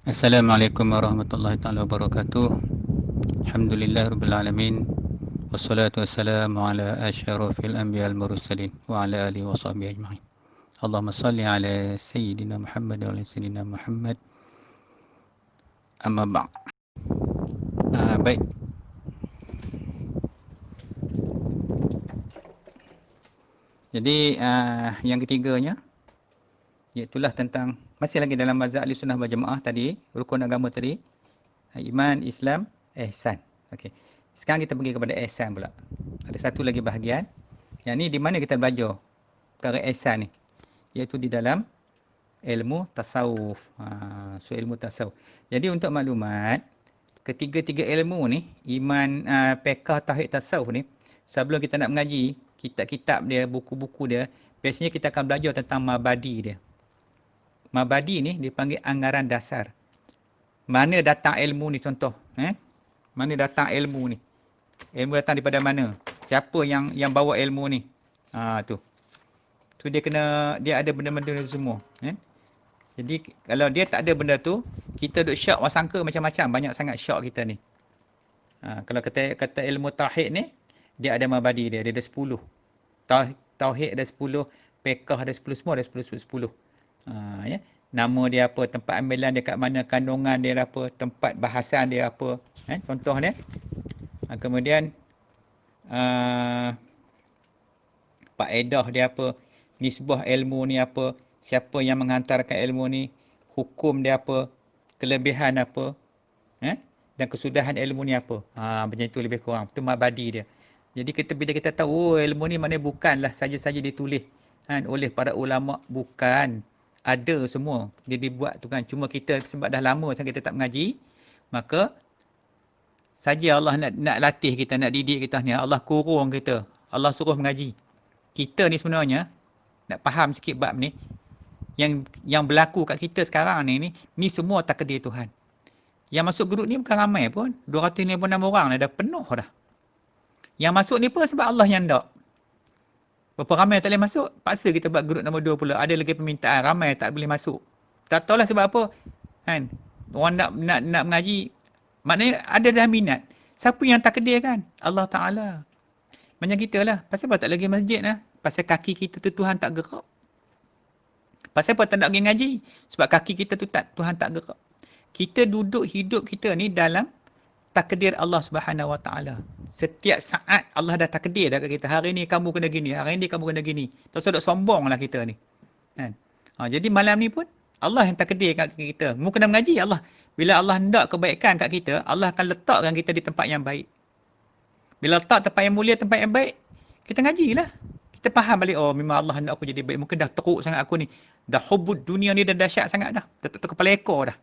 Assalamualaikum warahmatullahi taala wabarakatuh. Alhamdulillahirabbil alamin. Wassalatu wassalamu ala asyrafil anbiya'il mursalin wa ala alihi washabbihi ajmain. Allahumma salli ala sayyidina Muhammad wa ala sayyidina Muhammad. Amma ba'd. Baik. Jadi yang ketiganya iaitulah tentang masih lagi dalam mazhab Ahlussunnah wal Jamaah tadi, rukun agama tadi, iman, Islam, ihsan. Okey. Sekarang kita pergi kepada ihsan pula. Ada satu lagi bahagian. Yang ni di mana kita belajar perkara ihsan ni? Iaitu di dalam ilmu tasawuf. So ilmu tasawuf. Jadi untuk maklumat, ketiga-tiga ilmu ni, iman, fiqh, tauhid, tasawuf ni, sebelum kita nak mengaji kitab-kitab dia, buku-buku dia, biasanya kita akan belajar tentang mabadi dia. Mabadi ni dipanggil anggaran dasar. Mana datang ilmu ni contoh? Mana datang ilmu ni? Ilmu datang daripada mana? Siapa yang bawa ilmu ni? Tu. Tu dia ada benda-benda tu semua. Jadi kalau dia tak ada benda tu, kita duk syak wasangka macam-macam, banyak sangat syak kita ni. Kalau kata ilmu tauhid ni, dia ada mabadi dia ada 10. Tauhid ada 10, fiqh ada 10, semua ada 10. Ya. Nama dia apa, tempat ambilan dia kat mana, kandungan dia apa, tempat bahasan dia apa, contoh dia. Kemudian faedah dia apa, nisbah ilmu ni apa, siapa yang menghantarkan ilmu ni, hukum dia apa, kelebihan apa, dan kesudahan ilmu ni apa. Macam itu lebih kurang. Itu mabadi dia. Jadi bila kita tahu ilmu ni maknanya bukanlah saja-saja ditulis oleh para ulama, bukan. Ada semua dia dibuat tu kan. Cuma kita sebab dah lama sangat kita tak mengaji, maka saja Allah nak latih kita, nak didik kita ni. Allah kurung kita. Allah suruh mengaji. Kita ni sebenarnya nak faham sikit bab ni, yang berlaku kat kita sekarang ni semua takdir Tuhan. Yang masuk grup ni bukan ramai pun. 256 orang dah penuh dah. Yang masuk ni pun sebab Allah yang tak. Berapa ramai tak boleh masuk, paksa kita buat grup nombor 2 pula. Ada lagi permintaan, ramai tak boleh masuk. Tak tahulah sebab apa. Kan? Orang nak mengaji, maknanya ada dah minat. Siapa yang takdir kan? Allah Ta'ala. Macam kita lah. Pasal apa tak lagi masjid lah? Pasal kaki kita tu Tuhan tak gerak. Pasal apa tak nak pergi ngaji? Sebab kaki kita tu Tuhan tak gerak. Kita duduk hidup kita ni dalam takdir Allah Subhanahu Wa Taala. Setiap saat Allah dah takdir dah kat kita. Hari ni kamu kena gini, hari ni kamu kena gini. Tak usah duk sombonglah kita ni. Kan? Jadi malam ni pun Allah yang takdir kat kita. Mu kena mengaji Allah. Bila Allah hendak kebaikan kat kita, Allah akan letakkan kita di tempat yang baik. Bila letak tempat yang mulia, tempat yang baik, kita ngajilah. Kita faham balik, oh memang Allah hendak aku jadi baik. Mungkin dah teruk sangat aku ni. Dah hubud dunia ni dah dahsyat sangat dah. Dah tak kepala ekor dah.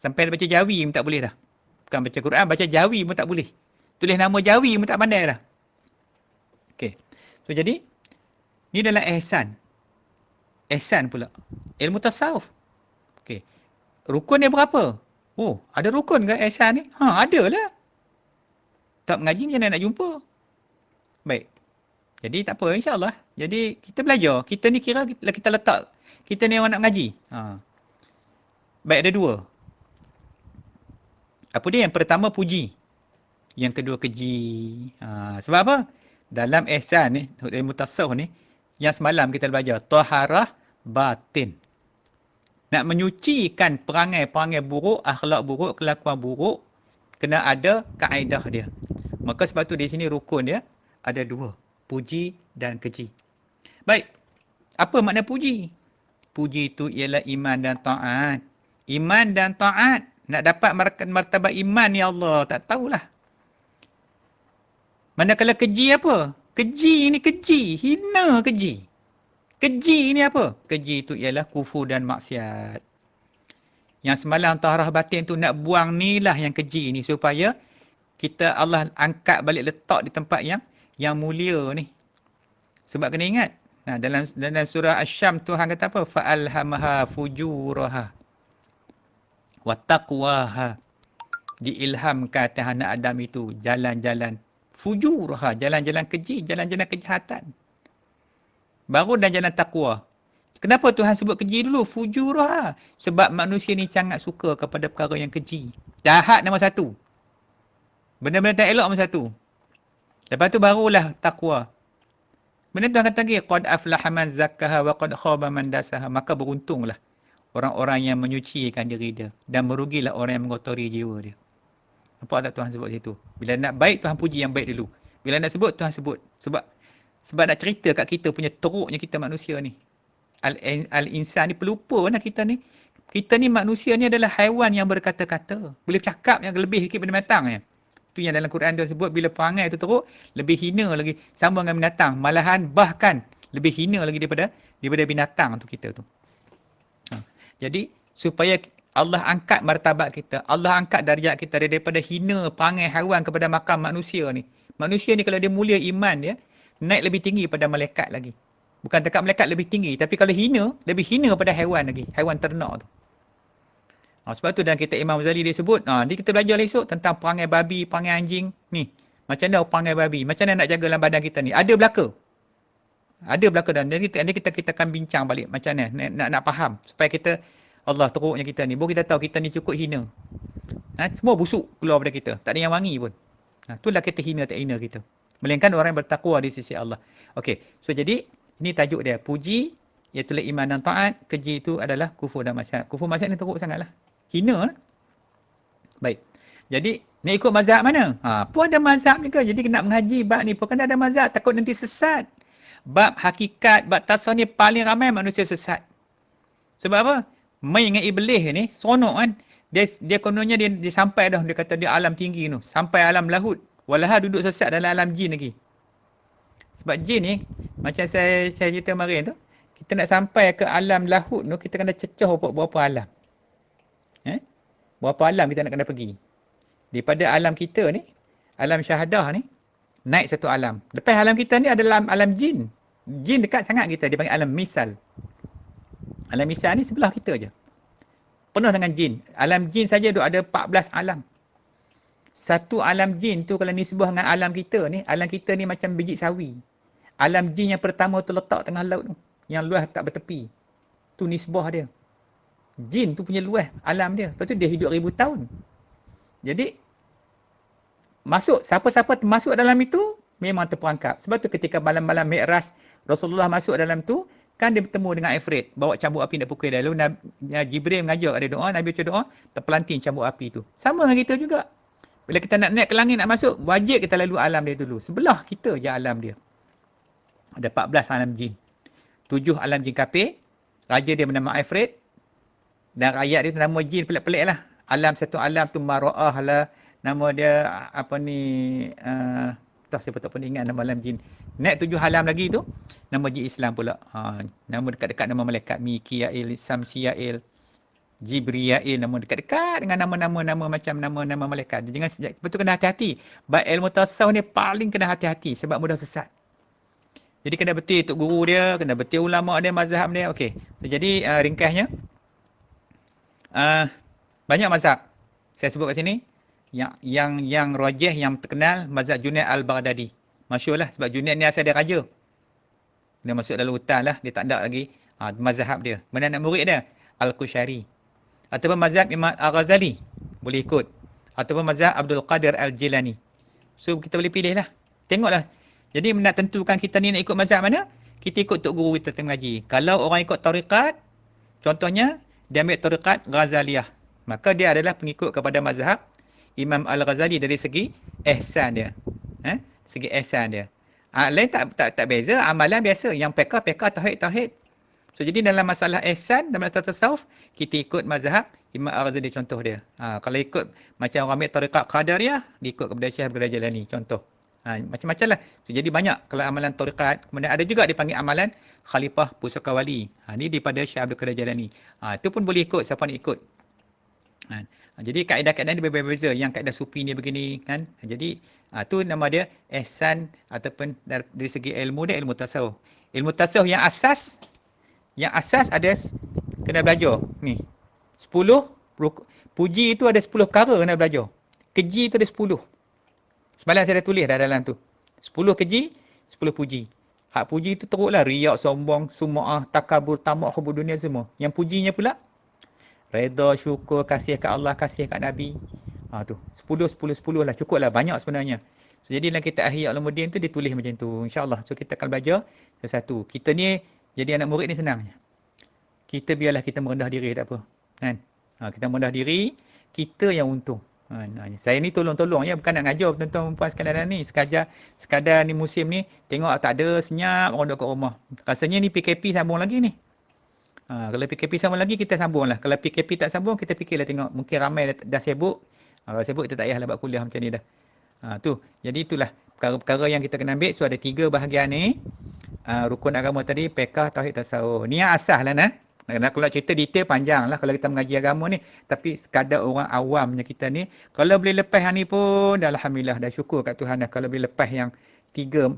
Sampai baca Jawi pun tak boleh dah. Bukan baca Quran, baca Jawi pun tak boleh. Tulis nama Jawi pun tak pandai dah. Okey. So jadi, ni dalam ihsan. Ihsan pula. Ilmu tasawuf. Okey. Rukun dia berapa? Oh, ada rukun ke ihsan ni? Ada lah. Tak mengaji macam mana nak jumpa? Baik. Jadi tak apa, insyaAllah. Jadi kita belajar. Kita ni kira kita letak. Kita ni orang nak mengaji. Baik, ada 2. Apa dia? Yang pertama puji. Yang kedua keji. Sebab apa? Dalam ihsan ni, ilmu tasawuf ni, yang semalam kita belajar, taharah batin. Nak menyucikan perangai-perangai buruk, akhlak buruk, kelakuan buruk, kena ada kaedah dia. Maka sebab tu di sini rukun dia ada 2. Puji dan keji. Baik. Apa makna puji? Puji itu ialah iman dan taat. Iman dan taat. Nak dapat martabat iman ya Allah, tak tahulah. Manakala keji apa? Keji ni keji. Hina keji. Keji ni apa? Keji itu ialah kufur dan maksiat. Yang semalam taharah batin tu nak buang ni lah yang keji ni. Supaya kita Allah angkat balik, letak di tempat yang mulia ni. Sebab kena ingat. Dalam surah Asy-Syams Tuhan kata apa? Fa'alhamaha fujuraha wa taqwaha. Diilhamkan atas anak Adam itu jalan-jalan fujuraha, jalan-jalan keji, jalan-jalan kejahatan. Baru dan jalan takwa. Kenapa Tuhan sebut keji dulu? Fujurah. Sebab manusia ni sangat suka kepada perkara yang keji. Jahat nombor satu. Benda-benda tak elok nombor satu. Lepas tu barulah takwa. Benda Tuhan kata lagi, qad aflaha man zakkaha wa qad khaba man dasaha. Maka beruntunglah orang-orang yang menyucikan diri dia dan merugilah orang yang mengotori jiwa dia. Nampak tak Tuhan sebut situ? Bila nak baik, Tuhan puji yang baik dulu. Bila nak sebut, Tuhan sebut. Sebab nak cerita kat kita punya teruknya kita manusia ni. Al-insan ni pelupa lah kita ni. Kita ni manusia ni adalah haiwan yang berkata-kata. Boleh cakap yang lebih sikit benda binatang. Tu yang dalam Quran dia sebut, bila perangai tu teruk, lebih hina lagi sama dengan binatang. Malahan bahkan lebih hina lagi daripada binatang tu kita tu. Jadi supaya Allah angkat martabat kita, Allah angkat darjat kita daripada hina perangai haiwan kepada makam manusia ni. Manusia ni kalau dia mulia iman dia, naik lebih tinggi pada malaikat lagi. Bukan dekat malaikat lebih tinggi, tapi kalau hina, lebih hina pada haiwan lagi, haiwan ternak tu. Sebab tu dalam kitab Imam Ghazali dia sebut, ni kita belajar esok tentang perangai babi, perangai anjing. Ni, macam mana perangai babi, macam mana nak jaga dalam badan kita ni. Ada belaka. Ada belaka dan nanti kita akan bincang balik macam mana nak faham supaya kita Allah teruknya kita ni. Baru kita tahu kita ni cukup hina. Semua busuk keluar pada kita. Tak ada yang wangi pun. Itulah kita hina tak hina kita. Melainkan orang yang bertakwa di sisi Allah. Okey. So jadi ini tajuk dia. Puji iaitu iman dan taat. Keji itu adalah kufur dan maksiat. Kufur maksiat ni teruk sangatlah. Hina lah. Baik. Jadi nak ikut mazhab mana? Pun ada mazhab juga. Jadi nak mengaji bab ni pun kena ada mazhab. Takut nanti sesat. Bab hakikat, bab tasawuf ni paling ramai manusia sesat. Sebab apa? Main dengan iblis ni, seronok kan. Dia kononnya dia sampai dah, dia kata dia alam tinggi tu. Sampai alam lahut. Walahal duduk sesat dalam alam jin lagi. Sebab jin ni, macam saya cerita kemarin tu, kita nak sampai ke alam lahut tu, kita kena cecah berapa alam. Berapa alam kita nak kena pergi. Daripada alam kita ni, alam syahadah ni, naik satu alam. Lepas alam kita ni adalah alam jin. Jin dekat sangat kita. Dia panggil alam misal. Alam misal ni sebelah kita je. Penuh dengan jin. Alam jin saja ada 14 alam. Satu alam jin tu kalau nisbah dengan alam kita ni macam biji sawi. Alam jin yang pertama tu letak tengah laut tu. Yang luas tak bertepi. Tu nisbah dia. Jin tu punya luas alam dia. Lepas tu dia hidup 1000 tahun. Jadi siapa-siapa masuk dalam itu memang terperangkap. Sebab tu ketika malam-malam Mi'raj Rasulullah masuk dalam tu, kan dia bertemu dengan Ifrit, bawa cambuk api nak pukul dia. Lalu Jibril mengajar ada doa, Nabi baca doa, terpelanting cambuk api tu. Sama dengan kita juga. Bila kita nak naik ke langit nak masuk, wajib kita lalu alam dia dulu. Sebelah kita je alam dia. Ada 14 alam jin. 7 alam jin kafir. Raja dia bernama Ifrit. Dan rakyat dia nama jin pelik-pelik lah. Satu alam tu Mara'ah lah. Nama dia saya tak pernah ingat nama alam jin. Naik 7 alam lagi tu, nama jin Islam pula. Nama dekat-dekat nama malaikat Mikail, Samsiail, Jibriail, nama dekat-dekat dengan nama-nama macam nama-nama malaikat. Jangan betul kena hati-hati. Bab ilmu tasawuf ni paling kena hati-hati sebab mudah sesat. Jadi kena betul tok guru dia, kena betul ulama dia, mazhab dia. Okey. Jadi ringkasnya banyak mazhab. Saya sebut kat sini yang rajih, yang terkenal mazhab Junaid al-Baghdadi. Masyhurlah sebab Junaid ni asal dia raja. Dia masuk dalam hutan lah, dia tak ada lagi mazhab dia. Mana anak murid dia? Al-Qushari. Ataupun mazhab Imam Al-Ghazali, boleh ikut. Ataupun mazhab Abdul Qadir Al-Jilani. So kita boleh pilih lah. Tengoklah. Jadi nak tentukan kita ni nak ikut mazhab mana? Kita ikut tok guru kita tengah ngaji. Kalau orang ikut tarikat, contohnya dia ambil tarikat Ghazaliyah, maka dia adalah pengikut kepada mazhab Imam Al-Ghazali dari segi ihsan dia. Segi ihsan dia. Lain tak beza, amalan biasa. Yang peka tauhid. So jadi dalam masalah ihsan, dalam masalah tasawuf, kita ikut mazhab Imam Al-Ghazali contoh dia. Kalau ikut macam orang ambil tarikat Qadariyah, dia ikut kepada Syekh Abdul Qadir Jalani contoh. Macam-macam lah. So, jadi banyak kalau amalan tarikat. Kemudian ada juga dipanggil amalan Khalifah Pusaka Wali. Ni daripada Syekh Abdul Qadir Jalani. Itu pun boleh ikut, siapa nak ikut. Jadi kaedah-kaedah ni berbeza. Yang kaedah sufi ni begini kan. Jadi tu nama dia ihsan ataupun dari segi ilmu dia ilmu tasawuf. Ilmu tasawuf yang asas ada kena belajar. Ni 10 puji itu ada 10 perkara kena belajar. Keji itu ada 10. Semalam saya dah tulis dah dalam tu. 10 keji, 10 puji. Hak puji tu teruklah riak, sombong, sum'ah, takabur, tamak, hubud dunia semua. Yang pujinya pula redha, syukur, kasih kat Allah, kasih kat Nabi. Tu 10 10 10 lah, cukup lah, banyak sebenarnya. So, jadi dalam kitab Ihya Ulumuddin tu ditulis macam tu, insya-Allah. So kita akan belajar satu. Kita ni jadi anak murid ni senang. Kita biarlah kita merendah diri, tak apa. Kan? Kita merendah diri, kita yang untung. Saya ni tolong-tolong ya, bukan nak ngajar tuan-tuan puan sekalian ni. Sekadar ni musim ni, tengok tak ada, senyap orang duduk kat rumah. Rasanya ni PKP sambung lagi ni. Kalau PKP sambung lagi, kita sambung lah. Kalau PKP tak sambung, kita fikirlah tengok. Mungkin ramai dah sibuk. Kalau sibuk, kita tak payahlah buat kuliah macam ni dah. Tu. Jadi itulah perkara-perkara yang kita kena ambil. So ada 3 bahagian ni. Rukun agama tadi, fiqh, tauhid, tasawuf. Ni yang asas lah nah. Kalau cerita detail panjang lah kalau kita mengaji agama ni. Tapi sekadar orang awamnya kita ni, kalau boleh lepas yang ni pun, dah alhamdulillah, dah syukur kat Tuhan dah. Kalau boleh lepas yang tiga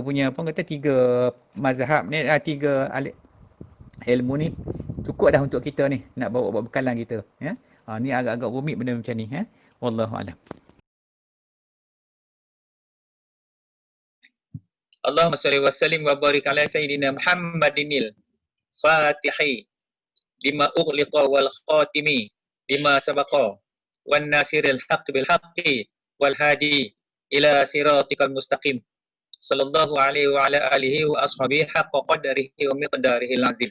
punya, apa kata, 3 mazhab ni, 3 ilmu ni, cukup dah untuk kita ni, nak bawa bekalan kita. Ya? Ni agak-agak rumit benda macam ni. Wallahualam. Allahumma salli wa sallim wa barik ala sayyidina Muhammadinil Fatihi lima ughliqa wal khatimi lima sabaqa wan nasiril haqq bil haqqi wal hadi ila siratikal mustaqim sallallahu alaihi wa ala alihi wa ashabihi haqqa qadarihi wa miqdarihil azim.